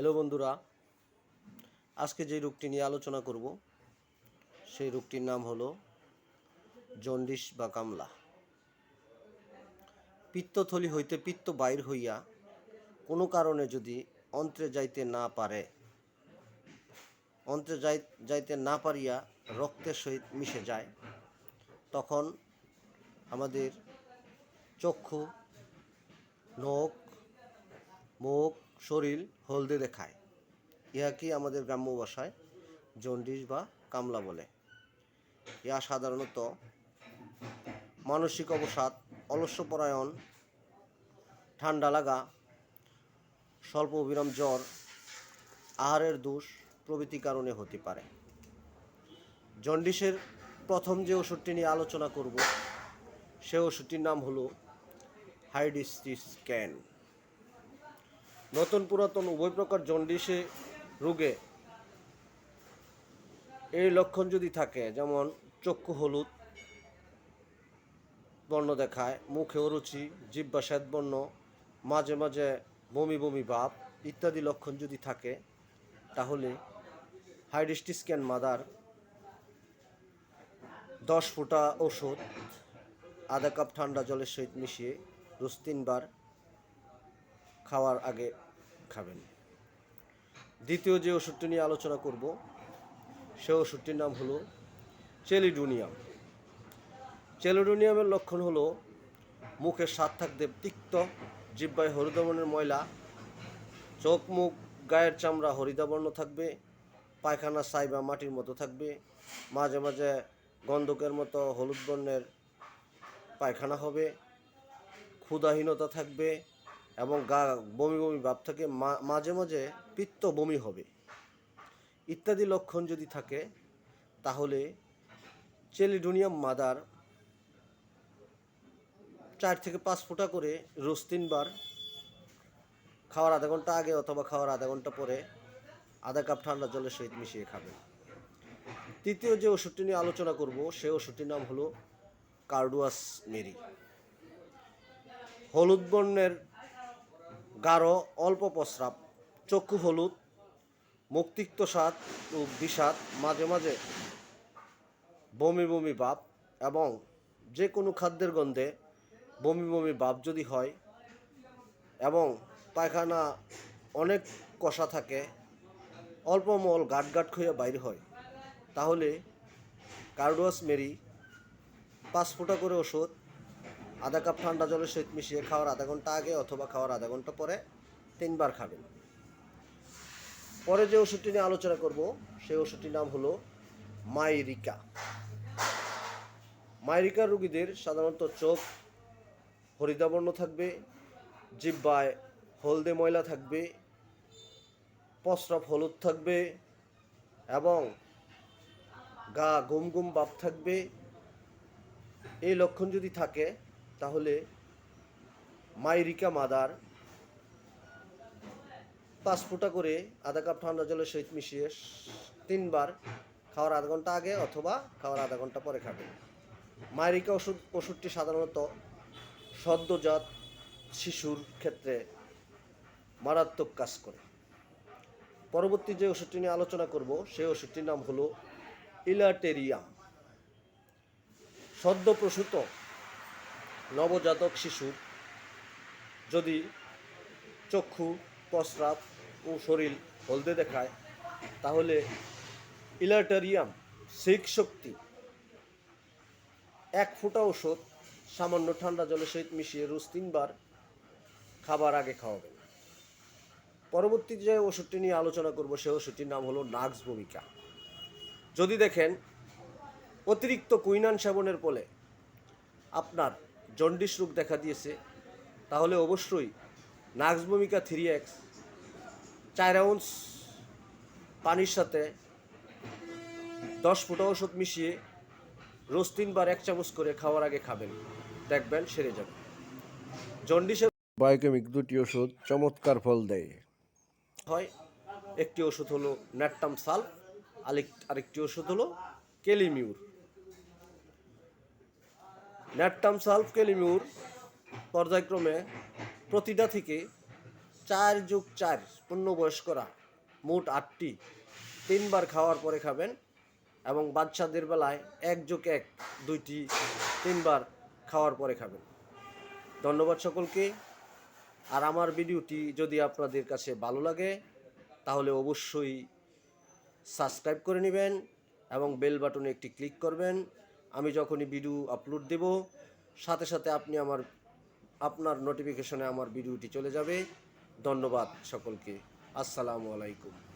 Hello বন্ধুরা, আজকে যে রোগটি নিয়ে আলোচনা করব সেই রোগটির নাম হলো জন্ডিস বা কামলা। পিত্তথলি হইতে পিত্ত বাহির হইয়া কোনো কারণে যদি অন্ত্রে যাইতে না পারিয়া রক্তের সহিত মিশে যায়, তখন আমাদের চক্ষু, নখ, মুখ, শরীর হলদে দেখায়। ইহাকে আমাদের গ্রাম্য ভাষায় জন্ডিস বা কামলা বলে। ইহা সাধারণত মানসিক অবসাদ, অলস্যপরায়ণ, ঠান্ডা লাগা, স্বল্প বিরাম জ্বর, আহারের দোষ প্রভৃতি কারণে হতে পারে। জন্ডিসের প্রথম যে ওষুধটি নিয়ে আলোচনা করব সে ওষুধটির নাম হলো হাইডিস্টিস্ক্যান। নতুন পুরাতন উভয় প্রকার জন্ডিসে রোগে এই লক্ষণ যদি থাকে, যেমন চক্ষু হলুদ বর্ণ দেখায়, মুখে অরুচি, জিহ্বা শ্বেতবর্ণ, মাঝে মাঝে বমি বমি ভাব ইত্যাদি লক্ষণ যদি থাকে, তাহলে হাইডিস্টিস্ক্যান মাদার 10 ফোঁটা ওষুধ আধা কাপ ঠান্ডা জলের সহিত মিশিয়ে রোজ 3 বার খাওয়ার আগে খাবেন। দ্বিতীয় যে ওষুধটি নিয়ে আলোচনা করব সে ওষুধটির নাম হলো চেলিডোনিয়াম। চেলিডোনিয়ামের লক্ষণ হলো মুখের স্বাদ থাকতে তিক্ত, জিহ্বায় হলুদ বর্ণের ময়লা, চোখ মুখ গায়ের চামড়া হরিদা বর্ণ থাকবে, পায়খানা ছাই বা মাটির মতো থাকবে, মাঝে মাঝে গন্ধকের মতো হলুদ বর্ণের পায়খানা হবে, ক্ষুধাহীনতা থাকবে এবং গা বমি বমি ভাব থাকে, মাঝে মাঝে পিত্ত বমি হবে ইত্যাদি লক্ষণ যদি থাকে, তাহলে চেলিডোনিয়াম মাদার 4 থেকে 5 ফোঁটা করে রোজ 3 বার খাওয়ার আধা ঘন্টা আগে অথবা খাওয়ার আধা ঘন্টা পরে আধা কাপ ঠান্ডা জলের সহিত মিশিয়ে খাবেন। তৃতীয় যে ওষুধটি নিয়ে আলোচনা করব সে ওষুধটির নাম হলো কার্ডুয়াস মেরি। হলুদ বর্ণের গাঢ় অল্প প্রস্রাব, চক্ষু হলুদ, মুখ তিক্ত স্বাদ ও বিষাদ, মাঝে মাঝে বমি বমি ভাব এবং যে কোনো খাদ্যের গন্ধে বমি বমি ভাব যদি হয় এবং পায়খানা অনেক কষা থাকে, অল্প মল গাট গাট হইয়া বাইর হয়, তাহলে কার্ডুয়াস মেরি 5 ফোঁটা করে ওষুধ আধা কাপ ঠান্ডা জলের সহিত মিশিয়ে খাওয়ার আধা ঘন্টা আগে অথবা খাওয়ার আধা ঘন্টা পরে 3 বার খাবেন। পরে যে ওষুধটি নিয়ে আলোচনা করব সেই ওষুধটির নাম হলো মাইরিকা। মাইরিকা রোগীদের সাধারণত চোখ হরিদাবর্ণ থাকবে, জিহ্বায় হলদে ময়লা থাকবে, প্রস্রাব হলুদ থাকবে এবং গা গুম গুম ভাব থাকবে। এই লক্ষণ যদি থাকে, তাহলে মাইরিকা মাদার 5 ফোঁটা করে আধা কাপ ঠান্ডা জলের সহিত মিশিয়ে 3 বার খাওয়ার আধা ঘন্টা আগে অথবা খাওয়ার আধা ঘন্টা পরে খাবেন। মাইরিকা ওষুধটি সাধারণত সদ্যজাত শিশুর ক্ষেত্রে মারাত্মক কাজ করে। পরবর্তী যে ওষুধটি নিয়ে আলোচনা করব সেই ওষুধটির নাম হলো ইলাটেরিয়াম। সদ্য প্রসূত নবজাতক শিশুর যদি চক্ষু, প্রস্রাব ও শরীর হলদে দেখায়, তাহলে ইলাটেরিয়াম 6 শক্তি 1 ফোঁটা ওষুধ সামান্য ঠান্ডা জলের সহিত মিশিয়ে রোজ 3 বার খাবার আগে খাওয়াবেন। পরবর্তী যে ওষুধটি নিয়ে আলোচনা করব সেই ওষুধটির নাম হলো নাক্স ভূমিকা। যদি দেখেন অতিরিক্ত কুইনান সেবনের ফলে আপনার জন্ডিস রোগ দেখা দিয়েছে, তাহলে অবশ্যই নাক্স ভূমিকা 3x 4 আউন্স পানির সাথে 10 ফোঁটা ওষুধ মিশিয়ে রোজ 3 বার 1 চামচ করে খাওয়ার আগে খাবেন, দেখবেন সেরে যাবে। জন্ডিসের বায়োকেমিক 2টি ওষুধ চমৎকার ফল দেয় হয়। একটি ওষুধ হলো ন্যাট্টাম সালফ, আরেকটি ওষুধ হলো কেলিমিউর। ন্যাট্টাম সালফ, কেলিমিউর পর্যায়ক্রমে প্রতিটা থেকে 4+4 পূর্ণবয়স্করা মোট 8টি 3বার খাওয়ার পরে খাবেন, এবং বাচ্চাদের বেলায় 1+1 2টি 3বার খাওয়ার পরে খাবেন। ধন্যবাদ সকলকে। আর আমার ভিডিওটি যদি আপনাদের কাছে ভালো লাগে তাহলে অবশ্যই সাবস্ক্রাইব করে নেবেন এবং বেল বাটনে একটি ক্লিক করবেন। আমি যখনই ভিডিও আপলোড দেব সাথে সাথে আপনার নোটিফিকেশনে আমার ভিডিওটি চলে যাবে। ধন্যবাদ সকলকে। আসসালামু আলাইকুম।